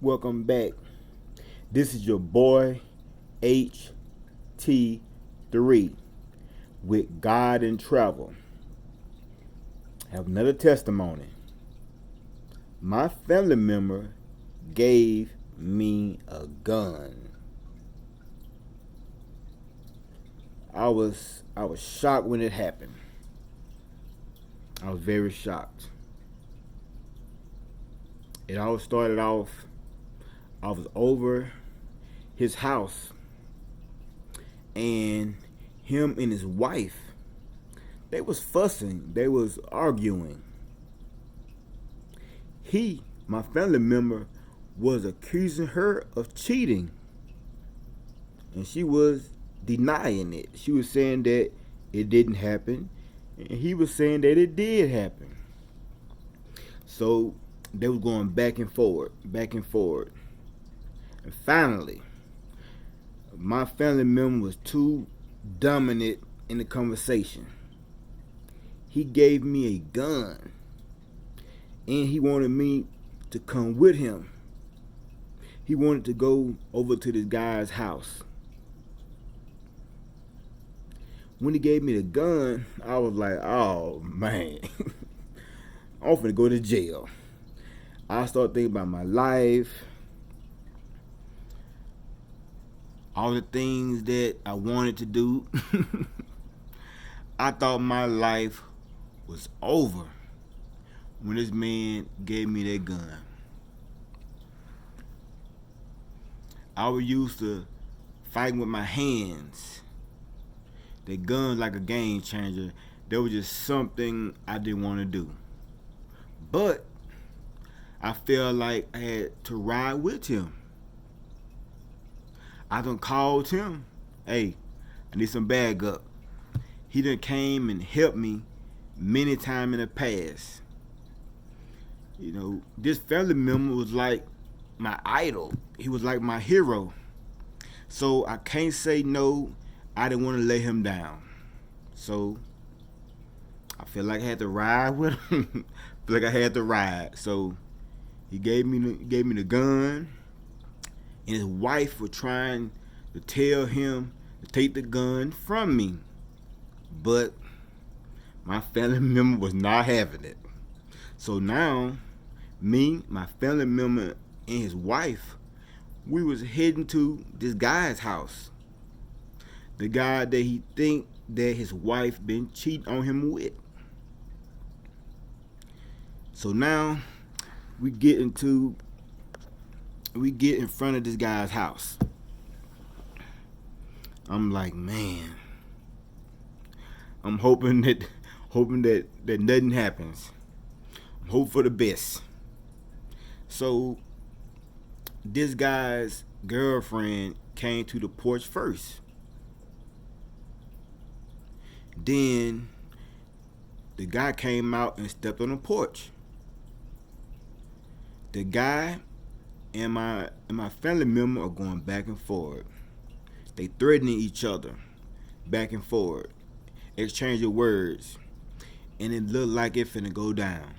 Welcome back. This is your boy HT3 with God and Travel. I have another testimony. My family member gave me a gun. I was shocked when it happened. I was very shocked. It all started off, I was over his house, and him and his wife, they was fussing, they was arguing. My family member, was accusing her of cheating, and she was denying it. She was saying that it didn't happen, and he was saying that it did happen. So they was going back and forward, back and forward. And finally, my family member was too dominant in the conversation. He gave me a gun, and he wanted me to come with him. He wanted to go over to this guy's house. When he gave me the gun, I was like, oh man, I'm finna go to jail. I started thinking about my life, all the things that I wanted to do. I thought my life was over when this man gave me that gun. I was used to fighting with my hands. That gun like a game changer. That was just something I didn't want to do. But I felt like I had to ride with him. I done called him. Hey, I need some bag up. He done came and helped me many times in the past. You know, this family member was like my idol. He was like my hero. So I can't say no. I didn't want to lay him down. So I feel like I had to ride with him. Feel like I had to ride. So he gave me the gun, and his wife was trying to tell him to take the gun from me. But my family member was not having it. So now, me, my family member, and his wife, we was heading to this guy's house. The guy that he think that his wife been cheating on him with. So now we get in front of this guy's house. I'm like, man, I'm hoping that nothing happens. I'm hoping for the best. So this guy's girlfriend came to the porch first. Then the guy came out and stepped on the porch. The guy and my family member are going back and forward. They threatening each other back and forward, exchanging words, and it looked like it finna go down.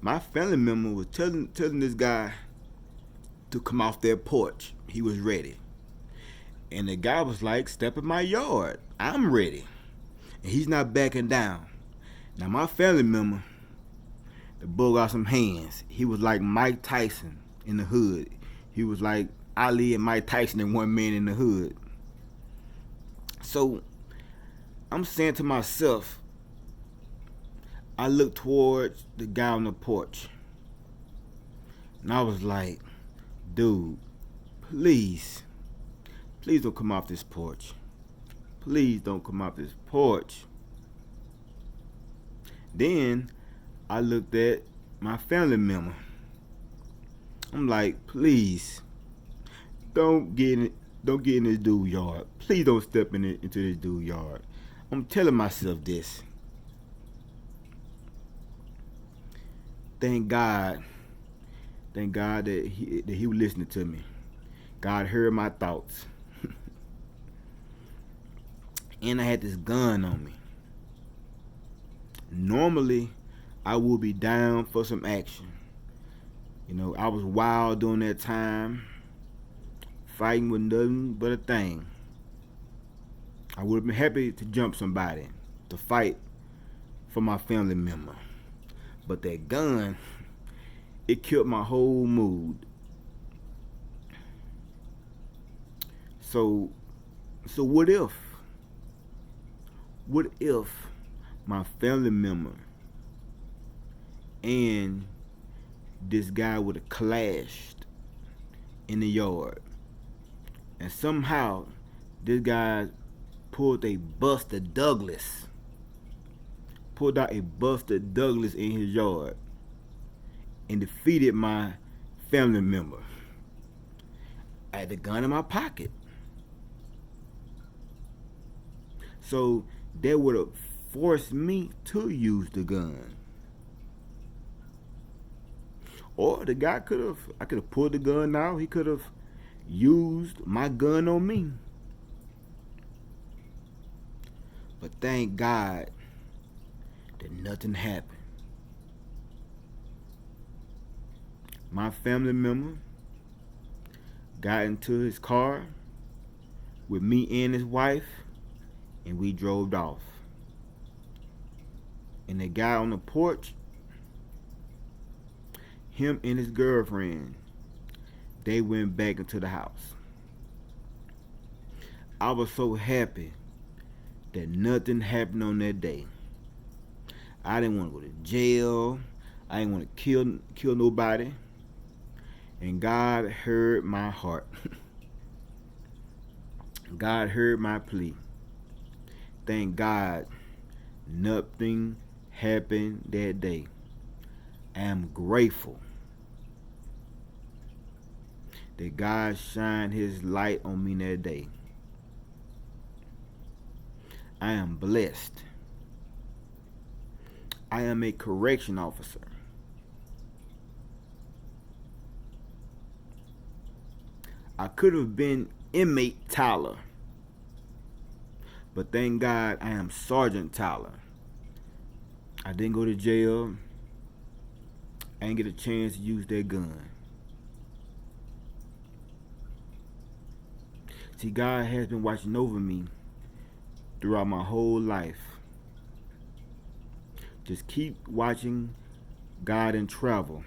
My family member was telling this guy to come off their porch. He was ready. And the guy was like, step in my yard. I'm ready. And he's not backing down. Now my family member, the bull got some hands. He was like Mike Tyson in the hood. He was like Ali and Mike Tyson and one man in the hood. So I'm saying to myself, I looked towards the guy on the porch. And I was like, dude, please don't come off this porch. Please don't come off this porch. Then I looked at my family member. I'm like, please, don't get in this dude's yard. Please don't step into this dude's yard. I'm telling myself this. Thank God that he was listening to me. God heard my thoughts. And I had this gun on me. Normally, I would be down for some action. You know, I was wild during that time, fighting with nothing but a thing. I would have been happy to jump somebody, to fight for my family member. But that gun, it killed my whole mood. So what if? What if my family member and this guy would have clashed in the yard, and somehow this guy pulled out a Buster Douglas in his yard and defeated my family member? I had the gun in my pocket. So that would have forced me to use the gun. Or the guy I could have pulled the gun out. He could have used my gun on me. But thank God that nothing happened. My family member got into his car with me and his wife, and we drove off. And the guy on the porch, him and his girlfriend, they went back into the house. I was so happy that nothing happened on that day. I didn't want to go to jail. I didn't want to kill nobody. And God heard my heart. God heard my plea. Thank God nothing happened that day. I am grateful that God shined his light on me that day. I am blessed. I am a correction officer. I could have been inmate Tyler, but thank God I am Sergeant Tyler. I didn't go to jail. I didn't get a chance to use that gun. See, God has been watching over me throughout my whole life. Just keep watching God and travel.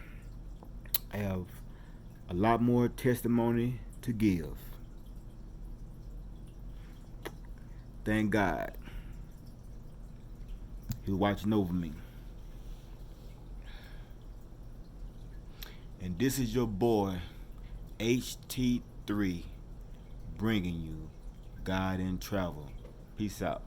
I have a lot more testimony to give. Thank God He's watching over me. And this is your boy HT3 bringing you God and Travel. Peace out.